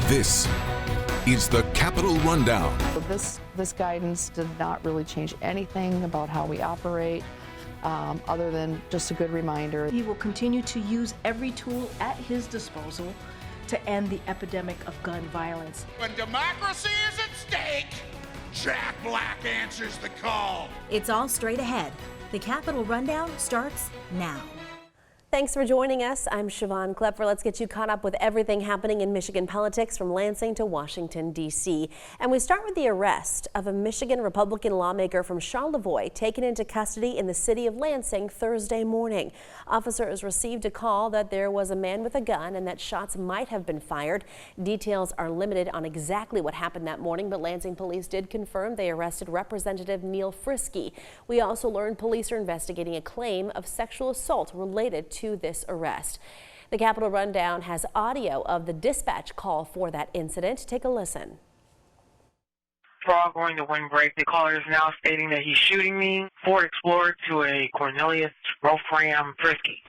This is the Capitol Rundown. This guidance did not really change anything about how we operate, other than just a good reminder. He will continue to use every tool at his disposal to end the epidemic of gun violence. When democracy is at stake, Jack Black answers the call. It's all straight ahead. The Capitol Rundown starts now. Thanks for joining us. I'm Siobhan Klepfer. Let's get you caught up with everything happening in Michigan politics from Lansing to Washington, D.C. And we start with the arrest of a Michigan Republican lawmaker from Charlevoix taken into custody in the city of Lansing Thursday morning. Officers received a call that there was a man with a gun and that shots might have been fired. Details are limited on exactly what happened that morning, but Lansing police did confirm they arrested Representative Neil Friske. We also learned police are investigating a claim of sexual assault related to this arrest. The Capitol Rundown has audio of the dispatch call for that incident. Take a listen. We're all going to windbreak. The caller is now stating that he's shooting me. Ford Explorer to a Cornelius Wolfram Friske.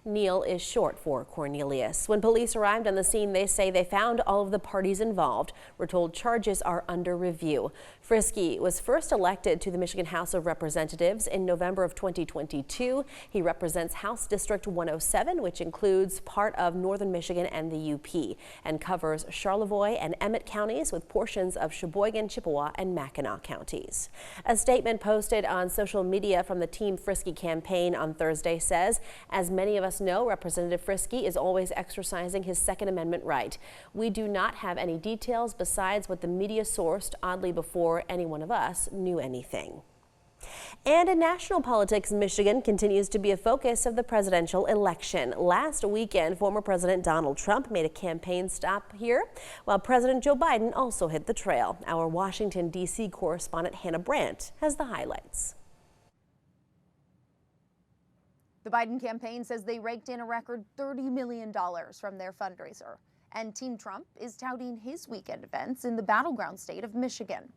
Neil is short for Cornelius. When police arrived on the scene, they say they found all of the parties involved. We're told charges are under review. Friske was first elected to the Michigan House of Representatives in November of 2022. He represents House District 107, which includes part of northern Michigan and the UP, and covers Charlevoix and Emmett counties with portions of Sheboygan, Chippewa, and Mackinac counties. A statement posted on social media from the Team Friske campaign on Thursday says, as many of us know, Representative Friske is always exercising his Second Amendment right. We do not have any details besides what the media sourced oddly before any one of us knew anything. And in national politics, Michigan continues to be a focus of the presidential election. Last weekend, former President Donald Trump made a campaign stop here, while President Joe Biden also hit the trail. Our Washington, D.C. correspondent Hannah Brandt has the highlights. The Biden campaign says they raked in a record $30 million from their fundraiser. And Team Trump is touting his weekend events in the battleground state of Michigan.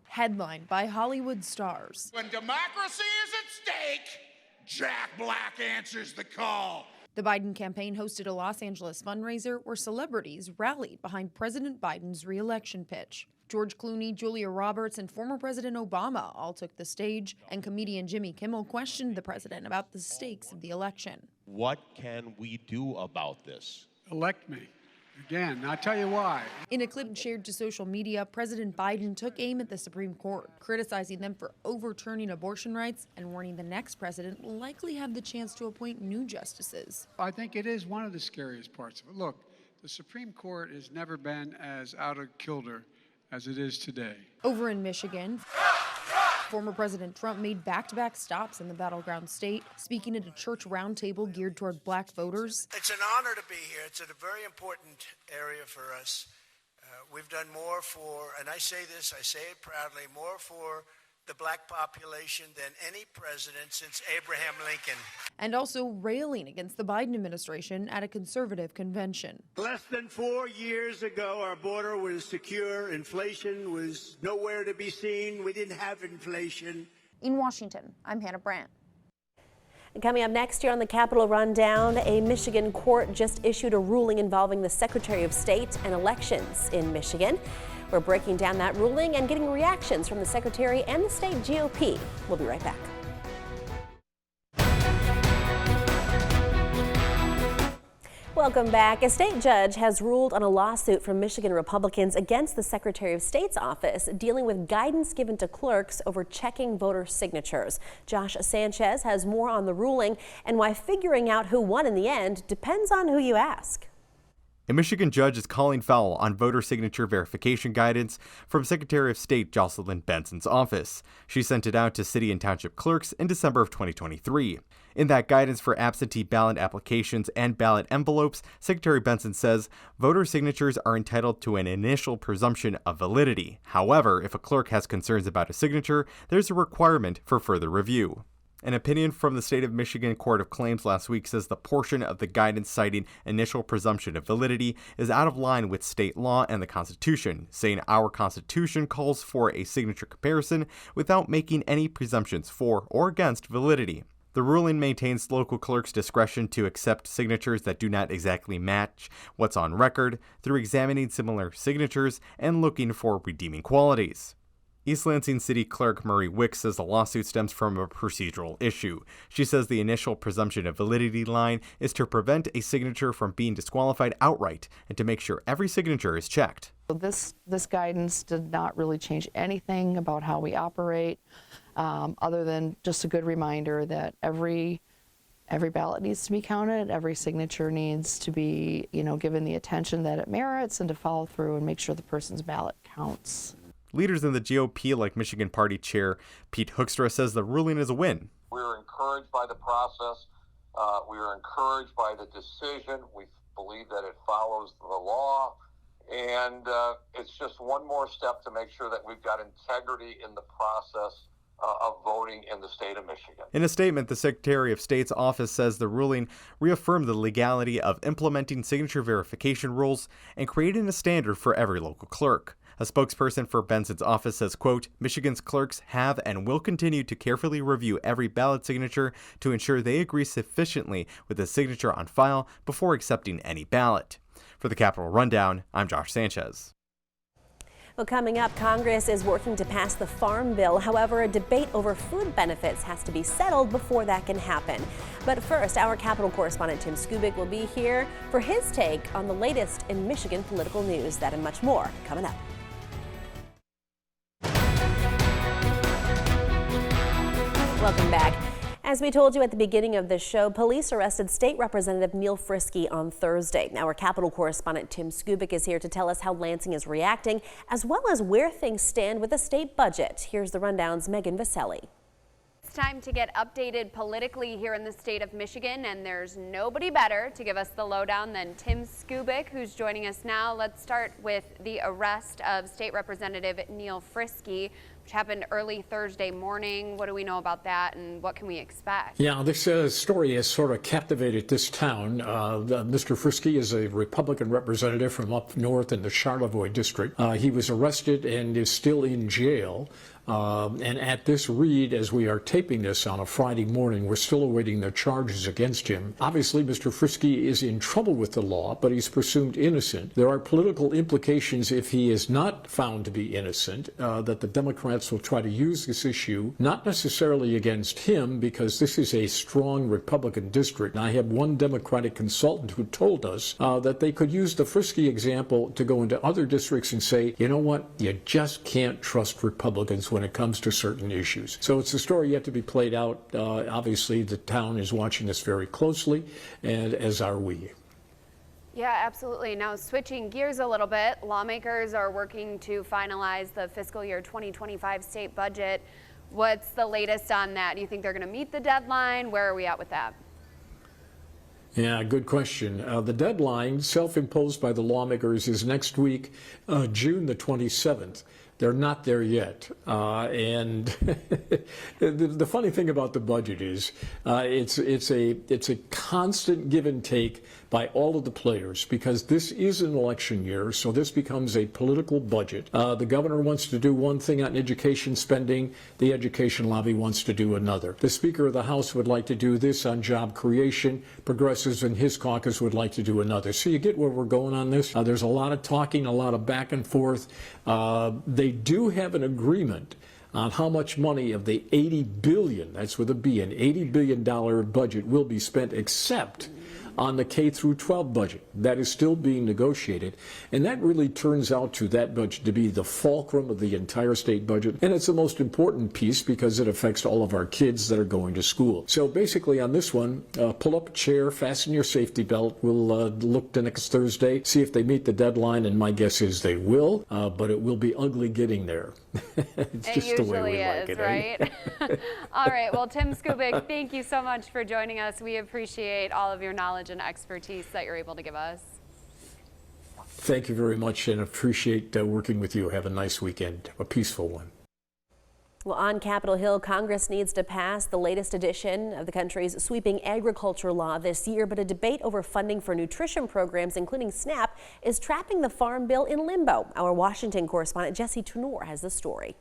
Headlined by Hollywood stars. When democracy is at stake, Jack Black answers the call. The Biden campaign hosted a Los Angeles fundraiser where celebrities rallied behind President Biden's re-election pitch. George Clooney, Julia Roberts, and former President Obama all took the stage, and comedian Jimmy Kimmel questioned the president about the stakes of the election. What can we do about this? Elect me. Again, I'll tell you why. In a clip shared to social media, President Biden took aim at the Supreme Court, criticizing them for overturning abortion rights and warning the next president will likely have the chance to appoint new justices. I think it is one of the scariest parts of it. Look, the Supreme Court has never been as out of kilter as it is today. Over in Michigan, former President Trump made back-to-back stops in the battleground state, speaking at a church roundtable geared toward black voters. It's an honor to be here. It's a very important area for us. We've done more for, and I say this, I say it proudly, more for the black population than any president since Abraham Lincoln. And also railing against the Biden administration at a conservative convention. Less than 4 years ago, our border was secure. Inflation was nowhere to be seen. We didn't have inflation. In Washington, I'm Hannah Brandt. Coming up next year on the Capitol Rundown, a Michigan court just issued a ruling involving the Secretary of State and elections in Michigan. We're breaking down that ruling and getting reactions from the Secretary and the state GOP. We'll be right back. Welcome back. A state judge has ruled on a lawsuit from Michigan Republicans against the Secretary of State's office dealing with guidance given to clerks over checking voter signatures. Josh Sanchez has more on the ruling and why figuring out who won in the end depends on who you ask. A Michigan judge is calling foul on voter signature verification guidance from Secretary of State Jocelyn Benson's office. She sent it out to city and township clerks in December of 2023. In that guidance for absentee ballot applications and ballot envelopes, Secretary Benson says voter signatures are entitled to an initial presumption of validity. However, if a clerk has concerns about a signature, there's a requirement for further review. An opinion from the State of Michigan Court of Claims last week says the portion of the guidance citing initial presumption of validity is out of line with state law and the Constitution, saying our Constitution calls for a signature comparison without making any presumptions for or against validity. The ruling maintains local clerks' discretion to accept signatures that do not exactly match what's on record through examining similar signatures and looking for redeeming qualities. East Lansing City Clerk Murray Wicks says the lawsuit stems from a procedural issue. She says the initial presumption of validity line is to prevent a signature from being disqualified outright and to make sure every signature is checked. This guidance did not really change anything about how we operate, other than just a good reminder that every ballot needs to be counted, every signature needs to be, given the attention that it merits, and to follow through and make sure the person's ballot counts. Leaders in the GOP, like Michigan Party Chair Pete Hoekstra, says the ruling is a win. We were encouraged by the process. We were encouraged by the decision. We believe that it follows the law. And it's just one more step to make sure that we've got integrity in the process of voting in the state of Michigan. In a statement, the Secretary of State's office says the ruling reaffirmed the legality of implementing signature verification rules and creating a standard for every local clerk. A spokesperson for Benson's office says, quote, Michigan's clerks have and will continue to carefully review every ballot signature to ensure they agree sufficiently with the signature on file before accepting any ballot. For the Capitol Rundown, I'm Josh Sanchez. Well, coming up, Congress is working to pass the Farm Bill. However, a debate over food benefits has to be settled before that can happen. But first, our Capitol correspondent Tim Skubic will be here for his take on the latest in Michigan political news. That and much more coming up. Welcome back. As we told you at the beginning of this show, police arrested State Representative Neil Friske on Thursday. Our Capitol correspondent Tim Skubic is here to tell us how Lansing is reacting, as well as where things stand with the state budget. Here's the Rundown's Megan Vaselli. It's time to get updated politically here in the state of Michigan, and there's nobody better to give us the lowdown than Tim Skubic, who's joining us now. Let's start with the arrest of State Representative Neil Friske, which happened early Thursday morning. What do we know about that, and what can we expect? Yeah, this story has sort of captivated this town. Mr. Friske is a Republican representative from up north in the Charlevoix district. He was arrested and is still in jail. And at this read, as we are taping this on a Friday morning, we're still awaiting the charges against him. Obviously, Mr. Friske is in trouble with the law, but he's presumed innocent. There are political implications if he is not found to be innocent, that the Democrats will try to use this issue, not necessarily against him, because this is a strong Republican district. I had one Democratic consultant who told us that they could use the Friske example to go into other districts and say, you know what, you just can't trust Republicans when it comes to certain issues. So it's a story yet to be played out. Obviously, the town is watching this very closely, and as are we. Yeah, absolutely. Now, switching gears a little bit, lawmakers are working to finalize the fiscal year 2025 state budget. What's the latest on that? Do you think they're going to meet the deadline? Where are we at with that? Yeah, good question. The deadline, self-imposed by the lawmakers, is next week, June the 27th. They're not there yet. And the funny thing about the budget is it's a constant give and take by all of the players, because this is an election year, so this becomes a political budget. The governor wants to do one thing on education spending, the education lobby wants to do another. The Speaker of the House would like to do this on job creation, progressives in his caucus would like to do another. So you get where we're going on this. There's a lot of talking, a lot of back and forth. They do have an agreement on how much money of the $80 billion, that's with a B, an $80 billion budget will be spent, except on the K through 12 budget. That is still being negotiated, and that really turns out to that budget to be the fulcrum of the entire state budget, and it's the most important piece because it affects all of our kids that are going to school. So basically on this one, pull up a chair, fasten your safety belt. We'll look to next Thursday, see if they meet the deadline, and my guess is they will, but it will be ugly getting there. It's just the way we like it, right? All right, well, Tim Skubic, thank you so much for joining us. We appreciate all of your knowledge and expertise that you're able to give us. Thank you very much, and appreciate working with you. Have a nice weekend, a peaceful one. Well, on Capitol Hill, Congress needs to pass the latest edition of the country's sweeping agriculture law this year, but a debate over funding for nutrition programs, including SNAP, is trapping the Farm Bill in limbo. Our Washington correspondent Jesse Tenor has the story.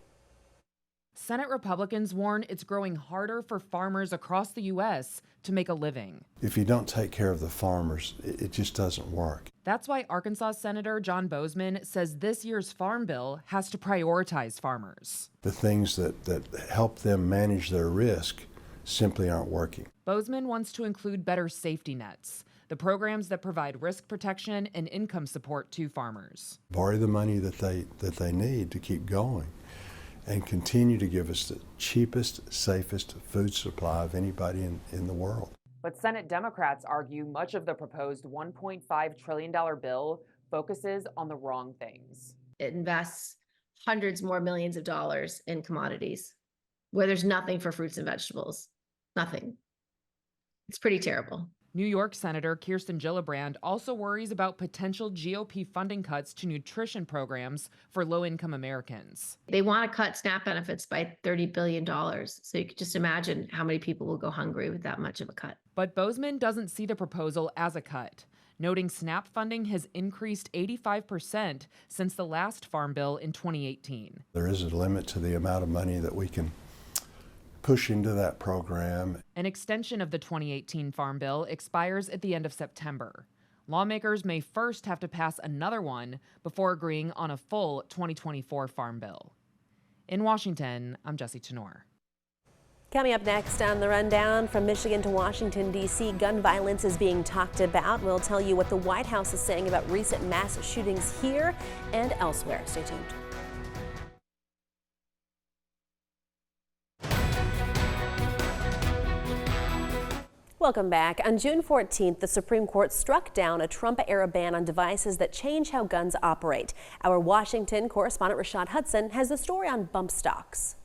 Senate Republicans warn it's growing harder for farmers across the U.S. to make a living. If you don't take care of the farmers, it just doesn't work. That's why Arkansas Senator John Bozeman says this year's farm bill has to prioritize farmers. The things that help them manage their risk simply aren't working. Bozeman wants to include better safety nets, the programs that provide risk protection and income support to farmers. Borrow the money that they need to keep going and continue to give us the cheapest, safest food supply of anybody in the world. But Senate Democrats argue much of the proposed $1.5 trillion bill focuses on the wrong things. It invests hundreds more millions of dollars in commodities where there's nothing for fruits and vegetables. Nothing. It's pretty terrible. New York Senator Kirsten Gillibrand also worries about potential GOP funding cuts to nutrition programs for low-income Americans. They want to cut SNAP benefits by $30 billion. So you could just imagine how many people will go hungry with that much of a cut. But Bozeman doesn't see the proposal as a cut, noting SNAP funding has increased 85% since the last farm bill in 2018. There is a limit to the amount of money that we can push into that program. An extension of the 2018 Farm Bill expires at the end of September. Lawmakers may first have to pass another one before agreeing on a full 2024 Farm Bill. In Washington, I'm Jesse Tenor. Coming up next on the rundown, from Michigan to Washington, D.C., gun violence is being talked about. We'll tell you what the White House is saying about recent mass shootings here and elsewhere. Stay tuned. Welcome back. On June 14th, the Supreme Court struck down a Trump-era ban on devices that change how guns operate. Our Washington correspondent Rashad Hudson has the story on bump stocks.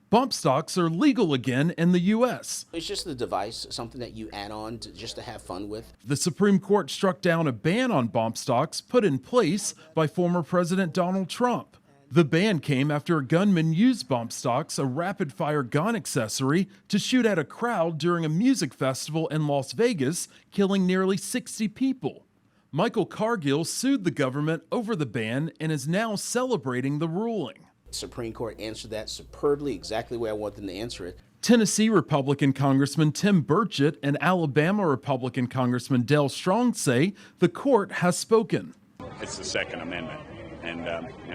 Bump stocks are legal again in the U.S. It's just a device, something that you add on just to have fun with. The Supreme Court struck down a ban on bump stocks put in place by former President Donald Trump. The ban came after a gunman used bump stocks, a rapid-fire gun accessory, to shoot at a crowd during a music festival in Las Vegas, killing nearly 60 people. Michael Cargill sued the government over the ban and is now celebrating the ruling. The Supreme Court answered that superbly, exactly the way I want them to answer it. Tennessee Republican Congressman Tim Burchett and Alabama Republican Congressman Dale Strong say the court has spoken. It's the Second Amendment, and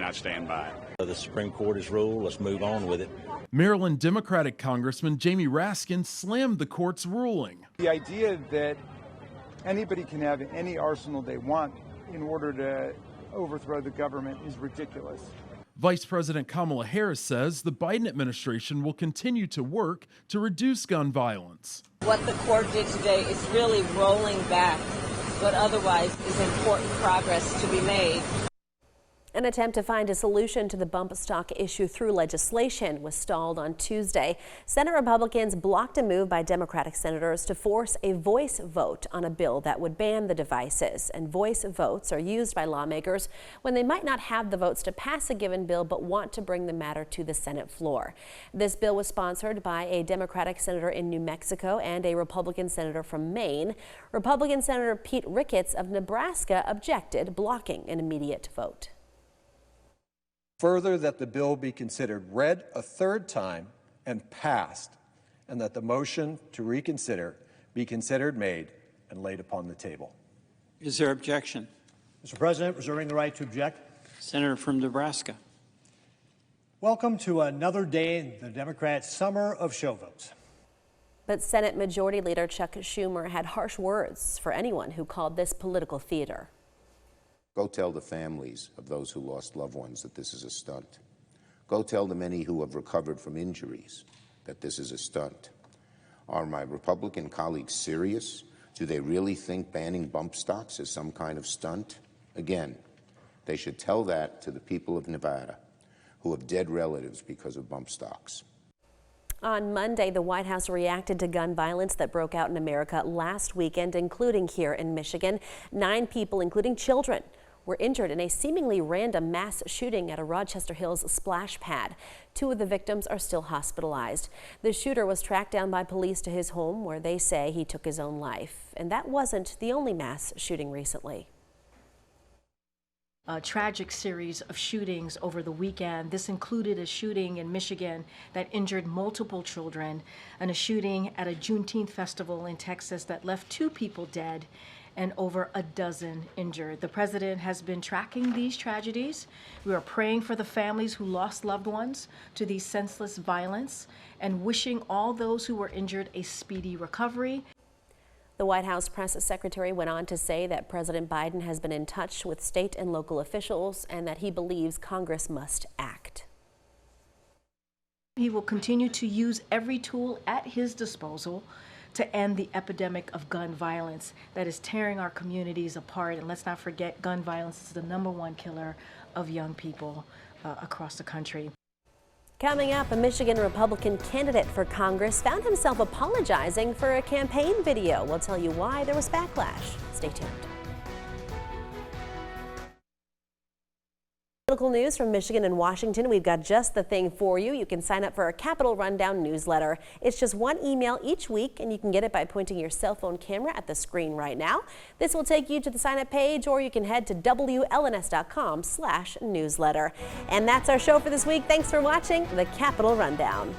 I stand by it. The Supreme Court has ruled. Let's move on with it. Maryland Democratic Congressman Jamie Raskin slammed the court's ruling. The idea that anybody can have any arsenal they want in order to overthrow the government is ridiculous. Vice President Kamala Harris says the Biden administration will continue to work to reduce gun violence. What the court did today is really rolling back what otherwise is important progress to be made. An attempt to find a solution to the bump stock issue through legislation was stalled on Tuesday. Senate Republicans blocked a move by Democratic senators to force a voice vote on a bill that would ban the devices. And voice votes are used by lawmakers when they might not have the votes to pass a given bill but want to bring the matter to the Senate floor. This bill was sponsored by a Democratic senator in New Mexico and a Republican senator from Maine. Republican Senator Pete Ricketts of Nebraska objected, blocking an immediate vote. Further, that the bill be considered read a third time and passed, and that the motion to reconsider be considered made and laid upon the table. Is there objection? Mr. President, reserving the right to object. Senator from Nebraska. Welcome to another day in the Democrats' summer of show votes. But Senate Majority Leader Chuck Schumer had harsh words for anyone who called this political theater. Go tell the families of those who lost loved ones that this is a stunt. Go tell the many who have recovered from injuries that this is a stunt. Are my Republican colleagues serious? Do they really think banning bump stocks is some kind of stunt? Again, they should tell that to the people of Nevada who have dead relatives because of bump stocks. On Monday, the White House reacted to gun violence that broke out in America last weekend, including here in Michigan. 9 people, including children, were injured in a seemingly random mass shooting at a Rochester Hills splash pad. 2 of the victims are still hospitalized. The shooter was tracked down by police to his home, where they say he took his own life. And that wasn't the only mass shooting recently. A tragic series of shootings over the weekend. This included a shooting in Michigan that injured multiple children, and a shooting at a Juneteenth festival in Texas that left 2 people dead and over a dozen injured. The president has been tracking these tragedies. We are praying for the families who lost loved ones to these senseless violence and wishing all those who were injured a speedy recovery. The White House press secretary went on to say that President Biden has been in touch with state and local officials and that he believes Congress must act. He will continue to use every tool at his disposal to end the epidemic of gun violence that is tearing our communities apart. And let's not forget, gun violence is the #1 killer of young people across the country. Coming up, a Michigan Republican candidate for Congress found himself apologizing for a campaign video. We'll tell you why there was backlash. Stay tuned. Political news from Michigan and Washington. We've got just the thing for you. You can sign up for our Capitol Rundown newsletter. It's just 1 email each week, and you can get it by pointing your cell phone camera at the screen right now. This will take you to the sign up page, or you can head to WLNS.com/newsletter. And that's our show for this week. Thanks for watching the Capitol Rundown.